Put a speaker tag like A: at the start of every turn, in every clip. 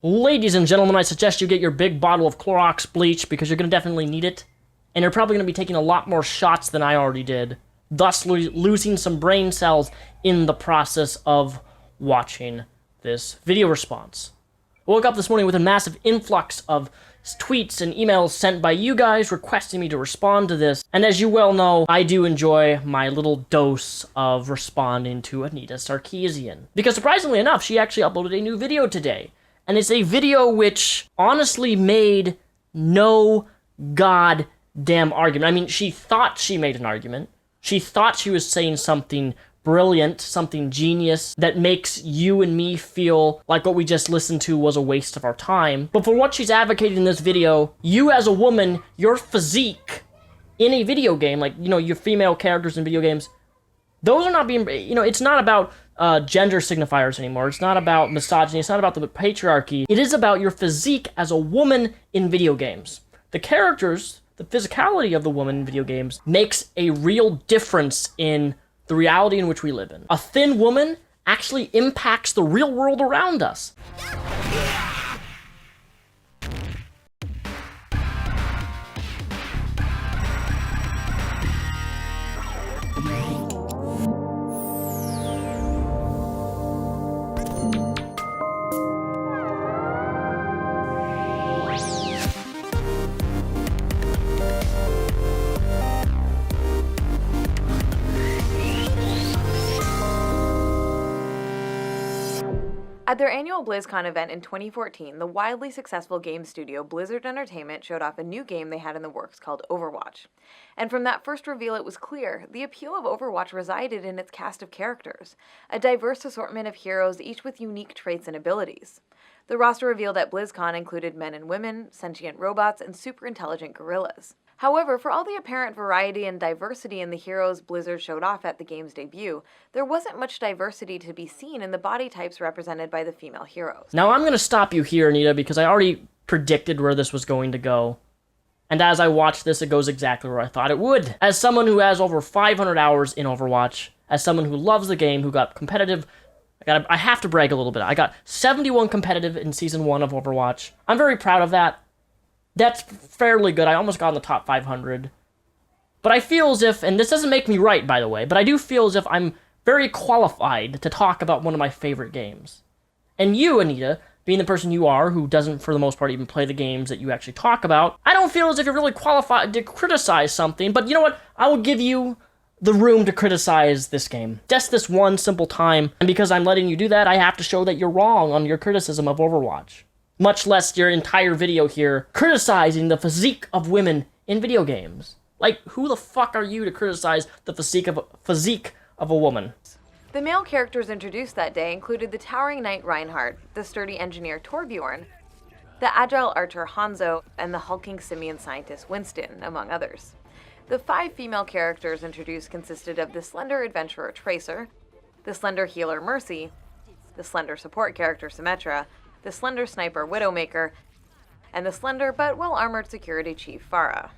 A: Ladies and gentlemen, I suggest you get your big bottle of Clorox bleach because you're going to definitely need it. And you're probably going to be taking a lot more shots than I already did, thus losing some brain cells in the process of watching this video response. I woke up this morning with a massive influx of tweets and emails sent by you guys requesting me to respond to this. And as you well know, I do enjoy my little dose of responding to Anita Sarkeesian. Because surprisingly enough, she actually uploaded a new video today. And it's a video which honestly made no goddamn argument. I mean, she thought she made an argument. She thought she was saying something brilliant, something genius that makes you and me feel like what we just listened to was a waste of our time. But for what she's advocating in this video, you as a woman, your physique in a video game, like, you know, your female characters in video games, those are not being, you know, it's not about gender signifiers anymore. It's not about misogyny. It's not about the patriarchy. It is about your physique as a woman in video games. The characters, the physicality of the woman in video games makes a real difference in the reality in which we live in. A thin woman actually impacts the real world around us.
B: At their annual BlizzCon event in 2014, the wildly successful game studio Blizzard Entertainment showed off a new game they had in the works called Overwatch. And from that first reveal, it was clear the appeal of Overwatch resided in its cast of characters, a diverse assortment of heroes, each with unique traits and abilities. The roster revealed at BlizzCon included men and women, sentient robots, and super intelligent gorillas. However, for all the apparent variety and diversity in the heroes Blizzard showed off at the game's debut, there wasn't much diversity to be seen in the body types represented by the female heroes.
A: Now I'm going to stop you here, Anita, because I already predicted where this was going to go. And as I watched this, it goes exactly where I thought it would. As someone who has over 500 hours in Overwatch, as someone who loves the game, who got competitive, I have to brag a little bit. I got 71 competitive in Season 1 of Overwatch. I'm very proud of that. That's fairly good. I almost got in the top 500. But I feel as if, and this doesn't make me right, by the way, but I do feel as if I'm very qualified to talk about one of my favorite games. And you, Anita, being the person you are, who doesn't, for the most part, even play the games that you actually talk about, I don't feel as if you're really qualified to criticize something, but you know what? I will give you the room to criticize this game. Just this one simple time, and because I'm letting you do that, I have to show that you're wrong on your criticism of Overwatch. Much less your entire video here criticizing the physique of women in video games. Like, who the fuck are you to criticize the physique of a woman?
B: The male characters introduced that day included the towering knight Reinhardt, the sturdy engineer Torbjorn, the agile archer Hanzo, and the hulking simian scientist Winston, among others. The 5 female characters introduced consisted of the slender adventurer Tracer, the slender healer Mercy, the slender support character Symmetra, the slender sniper Widowmaker, and the slender but well-armored security chief Farah.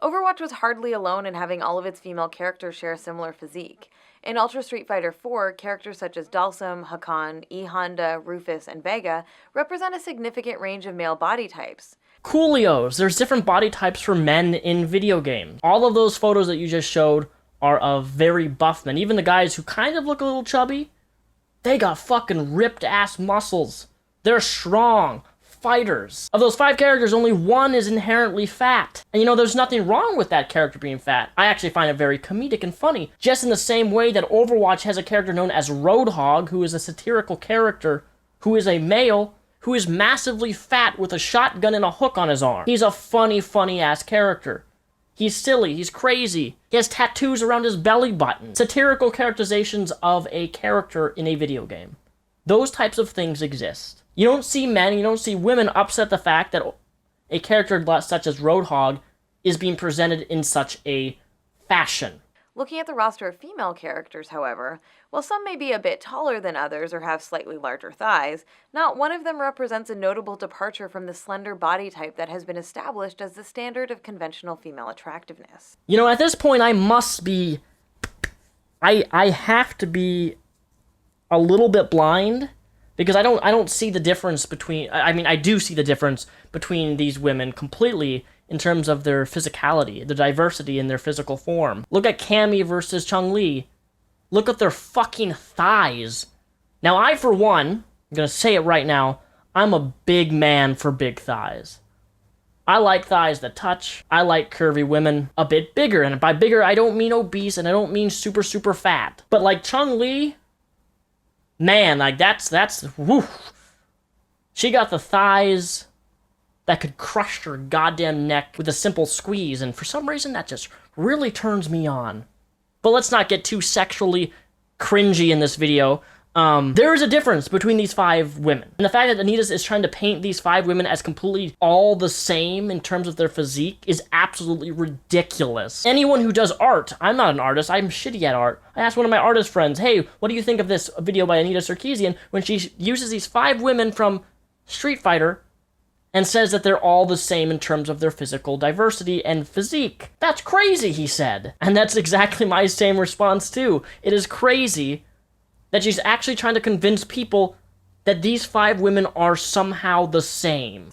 B: Overwatch was hardly alone in having all of its female characters share a similar physique. In Ultra Street Fighter IV, characters such as Dalsum, Hakan, E. Honda, Rufus, and Vega represent a significant range of male body types.
A: Coolios. There's different body types for men in video games. All of those photos that you just showed are of very buff men. Even the guys who kind of look a little chubby, they got fucking ripped-ass muscles. They're strong fighters. Of those 5 characters, only one is inherently fat. And you know, there's nothing wrong with that character being fat. I actually find it very comedic and funny. Just in the same way that Overwatch has a character known as Roadhog, who is a satirical character, who is a male, who is massively fat with a shotgun and a hook on his arm. He's a funny ass character. He's silly, he's crazy. He has tattoos around his belly button. Satirical characterizations of a character in a video game. Those types of things exist. You don't see men, you don't see women upset the fact that a character such as Roadhog is being presented in such a fashion.
B: Looking at the roster of female characters, however, while some may be a bit taller than others or have slightly larger thighs, not one of them represents a notable departure from the slender body type that has been established as the standard of conventional female attractiveness.
A: You know, at this point, I have to be a little bit blind Because I don't see the difference between, I mean, I do see the difference between these women completely in terms of their physicality, the diversity in their physical form. Look at Cammy versus Chun-Li. Look at their fucking thighs. Now, I, for one, I'm gonna say it right now, I'm a big man for big thighs. I like thighs that touch. I like curvy women a bit bigger. And by bigger, I don't mean obese and I don't mean super, super fat. But like Chun-Li, man, like that's, woo. She got the thighs that could crush her goddamn neck with a simple squeeze. And for some reason, that just really turns me on. But let's not get too sexually cringy in this video. There is a difference between these 5 women. And the fact that Anita is trying to paint these 5 women as completely all the same in terms of their physique is absolutely ridiculous. Anyone who does art, I'm not an artist, I'm shitty at art. I asked one of my artist friends, hey, what do you think of this video by Anita Sarkeesian when she uses these 5 women from Street Fighter and says that they're all the same in terms of their physical diversity and physique. That's crazy, he said. And that's exactly my same response too. It is crazy that she's actually trying to convince people that these 5 women are somehow the same.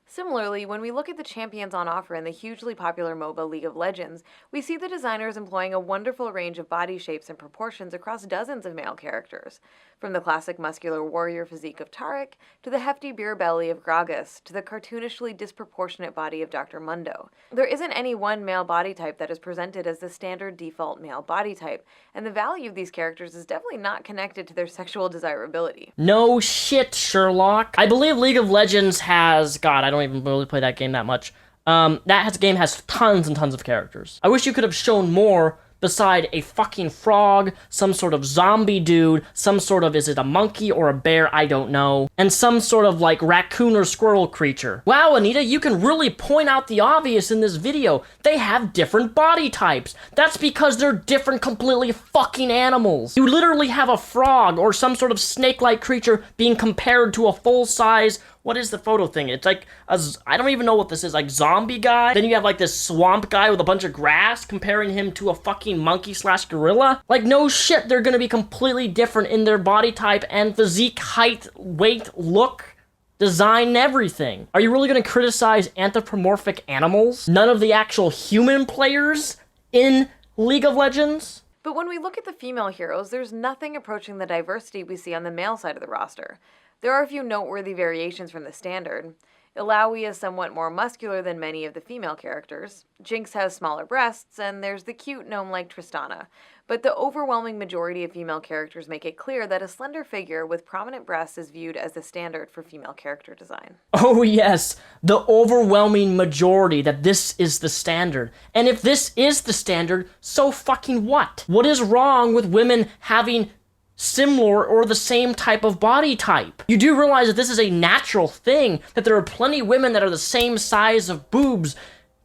B: Similarly, when we look at the champions on offer in the hugely popular MOBA League of Legends, we see the designers employing a wonderful range of body shapes and proportions across dozens of male characters, from the classic muscular warrior physique of Taric, to the hefty beer belly of Gragas, to the cartoonishly disproportionate body of Dr. Mundo. There isn't any one male body type that is presented as the standard default male body type, and the value of these characters is definitely not connected to their sexual desirability.
A: No shit, Sherlock. I believe League of Legends has, God, I don't even really play that game that much. Game has tons and tons of characters. I wish you could have shown more beside a fucking frog, some sort of zombie dude, some sort of, is it a monkey or a bear? I don't know. And some sort of like raccoon or squirrel creature. Wow, Anita, you can really point out the obvious in this video. They have different body types. That's because they're different completely fucking animals. You literally have a frog or some sort of snake-like creature being compared to a full-size, what is the photo thing? It's like, I don't even know what this is, like zombie guy. Then you have like this swamp guy with a bunch of grass comparing him to a fucking monkey/gorilla. Like no shit, they're gonna be completely different in their body type and physique, height, weight, look, design, and everything. Are you really gonna criticize anthropomorphic animals? None of the actual human players in League of Legends?
B: But when we look at the female heroes, there's nothing approaching the diversity we see on the male side of the roster. There are a few noteworthy variations from the standard. Illaoi is somewhat more muscular than many of the female characters. Jinx has smaller breasts, and there's the cute gnome-like Tristana. But the overwhelming majority of female characters make it clear that a slender figure with prominent breasts is viewed as the standard for female character design.
A: Oh yes, the overwhelming majority that this is the standard. And if this is the standard, so fucking what? What is wrong with women having similar or the same type of body type? You do realize that this is a natural thing, that there are plenty of women that are the same size of boobs,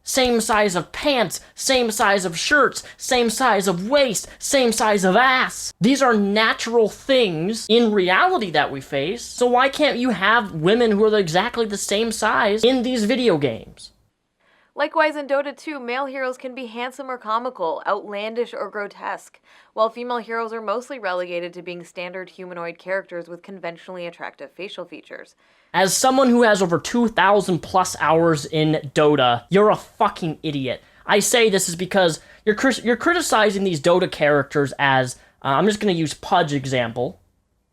A: same size of pants, same size of shirts, same size of waist, same size of ass. These are natural things in reality that we face, so why can't you have women who are exactly the same size in these video games?
B: Likewise, in Dota 2, male heroes can be handsome or comical, outlandish or grotesque, while female heroes are mostly relegated to being standard humanoid characters with conventionally attractive facial features.
A: As someone who has over 2,000 plus hours in Dota, you're a fucking idiot. I say this is because you're criticizing these Dota characters as, I'm just going to use Pudge example.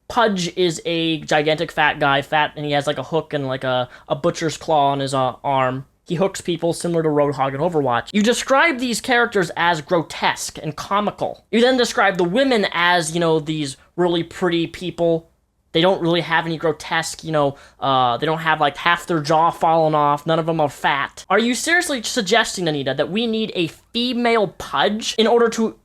A: Pudge is a gigantic fat guy, and he has like a hook and like a butcher's claw on his arm. He hooks people similar to Roadhog in Overwatch. You describe these characters as grotesque and comical. You then describe the women as, you know, these really pretty people. They don't really have any grotesque, you know, they don't have like half their jaw fallen off. None of them are fat. Are you seriously suggesting, Anita, that we need a female Pudge in order to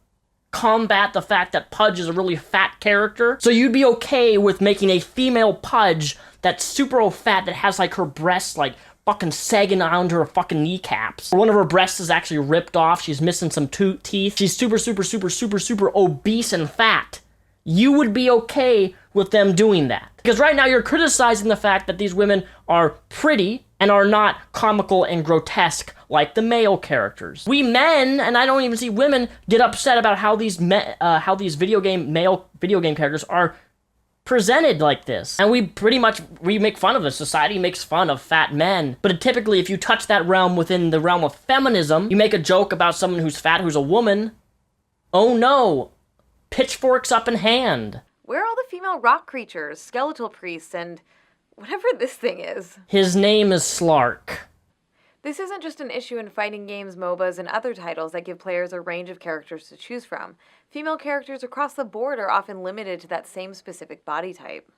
A: combat the fact that Pudge is a really fat character? So you'd be okay with making a female Pudge that's super fat, that has like her breasts like fucking sagging onto her fucking kneecaps. One of her breasts is actually ripped off. She's missing some teeth. She's super obese and fat. You would be okay with them doing that. Because right now you're criticizing the fact that these women are pretty and are not comical and grotesque like the male characters. We men, and I don't even see women, get upset about how these video game characters are presented like this. And we make fun of this. Society makes fun of fat men. But typically, if you touch that realm within the realm of feminism, you make a joke about someone who's fat who's a woman. Oh no, pitchforks up in hand.
B: Where are all the female rock creatures, skeletal priests, and whatever this thing is?
A: His name is Slark.
B: This isn't just an issue in fighting games, MOBAs, and other titles that give players a range of characters to choose from. Female characters across the board are often limited to that same specific body type.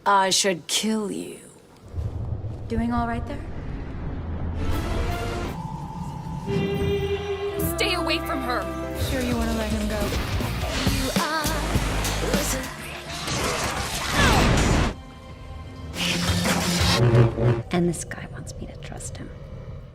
C: I should kill you.
D: Doing all right there?
C: Stay away from her.
D: Sure you want to let him go? And this guy wants me to trust him.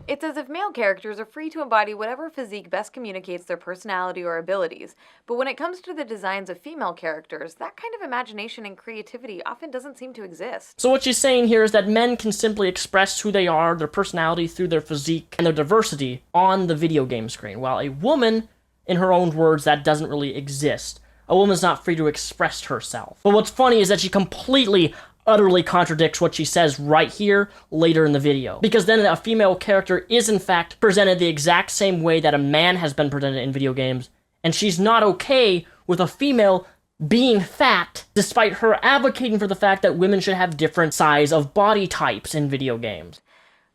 B: It's as if male characters are free to embody whatever physique best communicates their personality or abilities, but when it comes to the designs of female characters, that kind of imagination and creativity often doesn't seem to exist.
A: So what she's saying here is that men can simply express who they are, their personality, through their physique and their diversity on the video game screen, while a woman, in her own words, that doesn't really exist. A woman's not free to express herself. But what's funny is that she completely utterly contradicts what she says right here later in the video. Because then a female character is in fact presented the exact same way that a man has been presented in video games, and she's not okay with a female being fat, despite her advocating for the fact that women should have different size of body types in video games.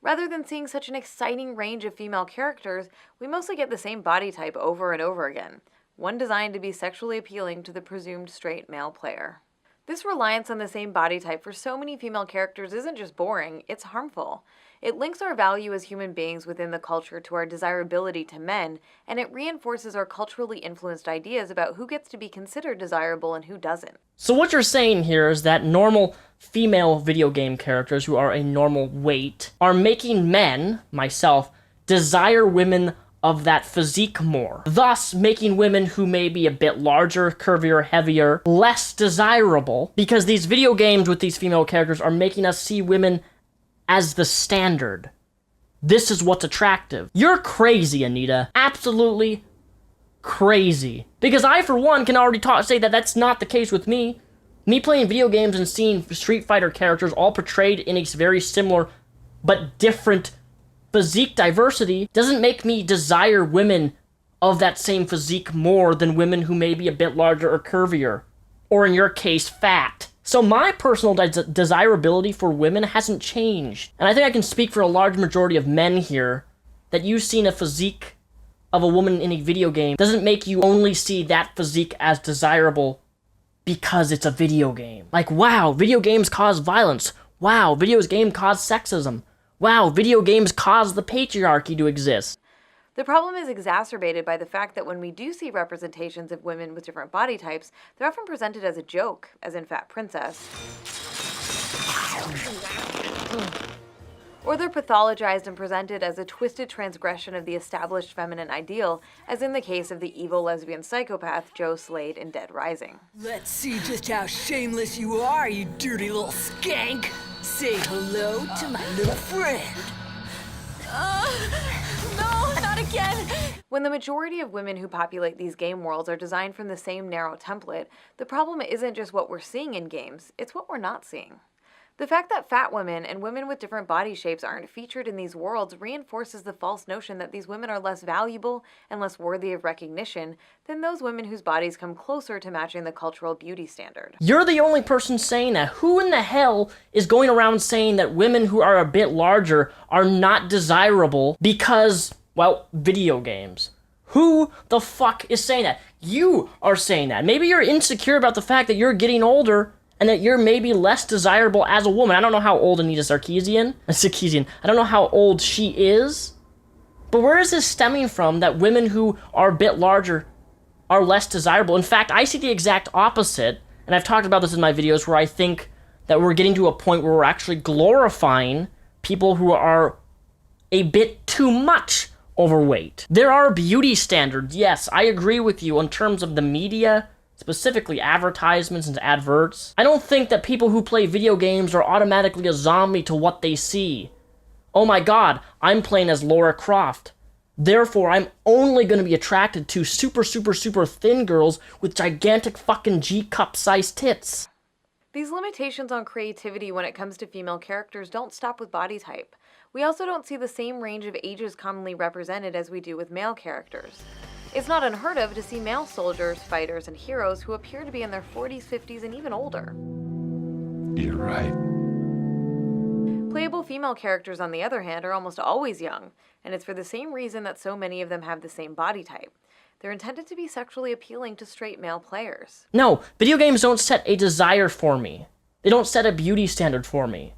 B: Rather than seeing such an exciting range of female characters, we mostly get the same body type over and over again, one designed to be sexually appealing to the presumed straight male player. This reliance on the same body type for so many female characters isn't just boring, it's harmful. It links our value as human beings within the culture to our desirability to men, and it reinforces our culturally influenced ideas about who gets to be considered desirable and who doesn't.
A: So what you're saying here is that normal female video game characters who are a normal weight are making men, myself, desire women of that physique more, thus making women who may be a bit larger, curvier, heavier, less desirable, because these video games with these female characters are making us see women as the standard. This is what's attractive. You're crazy, Anita. Absolutely crazy. Because I, for one, can already say that that's not the case with me. Me playing video games and seeing Street Fighter characters all portrayed in a very similar but different physique diversity doesn't make me desire women of that same physique more than women who may be a bit larger or curvier, or in your case, fat. So my personal desirability for women hasn't changed. And I think I can speak for a large majority of men here that you seeing a physique of a woman in a video game doesn't make you only see that physique as desirable because it's a video game. Like, wow, video games cause violence. Wow, video games cause sexism. Wow, video games cause the patriarchy to exist.
B: The problem is exacerbated by the fact that when we do see representations of women with different body types, they're often presented as a joke, as in Fat Princess. Or they're pathologized and presented as a twisted transgression of the established feminine ideal, as in the case of the evil lesbian psychopath Joe Slade in Dead Rising.
C: Let's see just how shameless you are, you dirty little skank. Say hello to my little friend.
B: No, not again! When the majority of women who populate these game worlds are designed from the same narrow template, the problem isn't just what we're seeing in games, it's what we're not seeing. The fact that fat women and women with different body shapes aren't featured in these worlds reinforces the false notion that these women are less valuable and less worthy of recognition than those women whose bodies come closer to matching the cultural beauty standard.
A: You're the only person saying that. Who in the hell is going around saying that women who are a bit larger are not desirable because, well, video games? Who the fuck is saying that? You are saying that. Maybe you're insecure about the fact that you're getting older and that you're maybe less desirable as a woman. I don't know how old Anita Sarkeesian. I don't know how old she is. But where is this stemming from that women who are a bit larger are less desirable? In fact, I see the exact opposite, and I've talked about this in my videos, where I think that we're getting to a point where we're actually glorifying people who are a bit too much overweight. There are beauty standards, yes, I agree with you in terms of the media, specifically advertisements and adverts. I don't think that people who play video games are automatically a zombie to what they see. Oh my god, I'm playing as Lara Croft. Therefore, I'm only going to be attracted to super thin girls with gigantic fucking G-cup sized tits.
B: These limitations on creativity when it comes to female characters don't stop with body type. We also don't see the same range of ages commonly represented as we do with male characters. It's not unheard of to see male soldiers, fighters, and heroes who appear to be in their 40s, 50s, and even older.
E: You're right.
B: Playable female characters, on the other hand, are almost always young, and it's for the same reason that so many of them have the same body type. They're intended to be sexually appealing to straight male players.
A: No, video games don't set a desire for me. They don't set a beauty standard for me.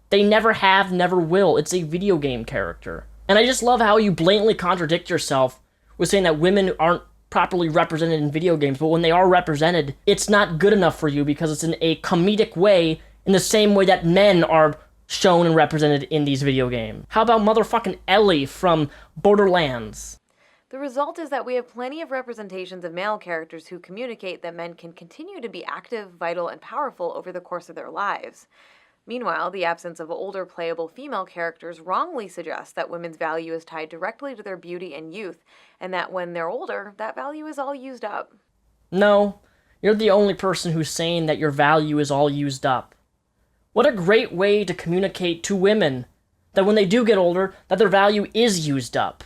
A: They never have, never will. It's a video game character. And I just love how you blatantly contradict yourself with saying that women aren't properly represented in video games, but when they are represented, it's not good enough for you because it's in a comedic way, in the same way that men are shown and represented in these video games. How about motherfucking Ellie from Borderlands?
B: The result is that we have plenty of representations of male characters who communicate that men can continue to be active, vital, and powerful over the course of their lives. Meanwhile, the absence of older playable female characters wrongly suggests that women's value is tied directly to their beauty and youth, and that when they're older, that value is all used up.
A: No, you're the only person who's saying that your value is all used up. What a great way to communicate to women that when they do get older, that their value is used up.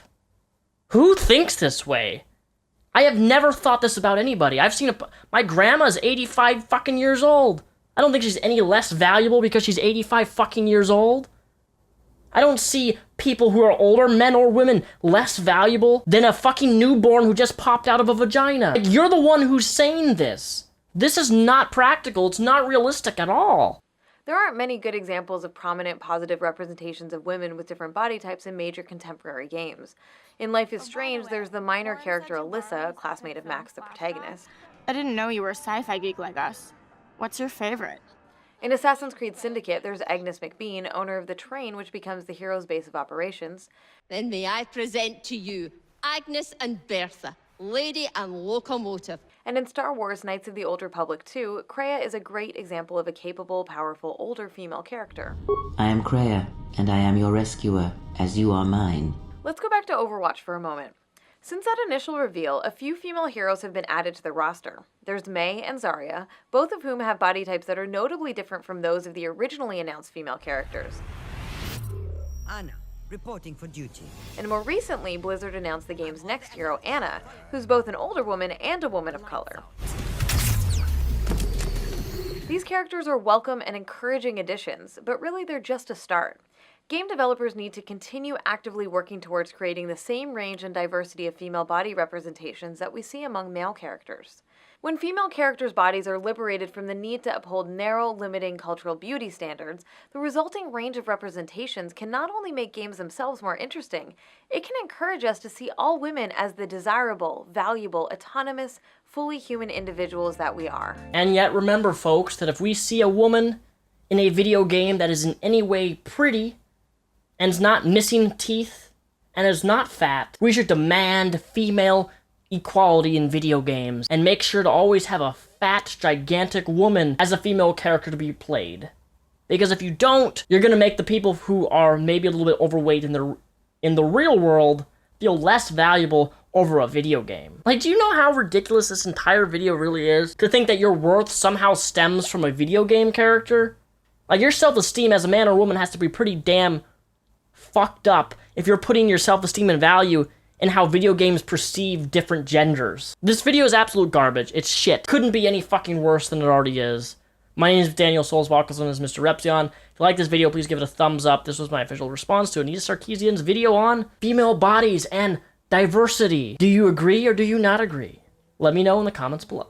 A: Who thinks this way? I have never thought this about anybody. My grandma's 85 fucking years old. I don't think she's any less valuable because she's 85 fucking years old. I don't see people who are older, men or women, less valuable than a fucking newborn who just popped out of a vagina. Like, you're the one who's saying this. This is not practical. It's not realistic at all.
B: There aren't many good examples of prominent positive representations of women with different body types in major contemporary games. In Life is Strange, there's the minor character Alyssa, a classmate of Max, the protagonist.
F: I didn't know you were a sci-fi geek like us. What's your favorite?
B: In Assassin's Creed Syndicate, there's Agnes McBean, owner of the train which becomes the hero's base of operations.
G: Then may I present to you Agnes and Bertha, lady and locomotive.
B: And in Star Wars Knights of the Old Republic 2, Kreia is a great example of a capable, powerful, older female character.
H: I am Kreia, and I am your rescuer, as you are mine.
B: Let's go back to Overwatch for a moment. Since that initial reveal, a few female heroes have been added to the roster. There's Mei and Zarya, both of whom have body types that are notably different from those of the originally announced female characters.
I: Anna, reporting for duty.
B: And more recently, Blizzard announced the game's next hero, Anna, who's both an older woman and a woman of color. These characters are welcome and encouraging additions, but really they're just a start. Game developers need to continue actively working towards creating the same range and diversity of female body representations that we see among male characters. When female characters' bodies are liberated from the need to uphold narrow, limiting cultural beauty standards, the resulting range of representations can not only make games themselves more interesting, it can encourage us to see all women as the desirable, valuable, autonomous, fully human individuals that we are.
A: And yet remember, folks, that if we see a woman in a video game that is in any way pretty, and is not missing teeth, and is not fat, we should demand female equality in video games, and make sure to always have a fat, gigantic woman as a female character to be played. Because if you don't, you're gonna make the people who are maybe a little bit overweight in the real world feel less valuable over a video game. Like, do you know how ridiculous this entire video really is? To think that your worth somehow stems from a video game character? Like, your self-esteem as a man or woman has to be pretty damn fucked up if you're putting your self-esteem and value in how video games perceive different genders. This video is absolute garbage. It's shit. Couldn't be any fucking worse than it already is. My name is Daniel Soulswalk, also known as Mr. Repzion. If you like this video, please give it a thumbs up. This was my official response to Anita Sarkeesian's video on female bodies and diversity. Do you agree or do you not agree? Let me know in the comments below.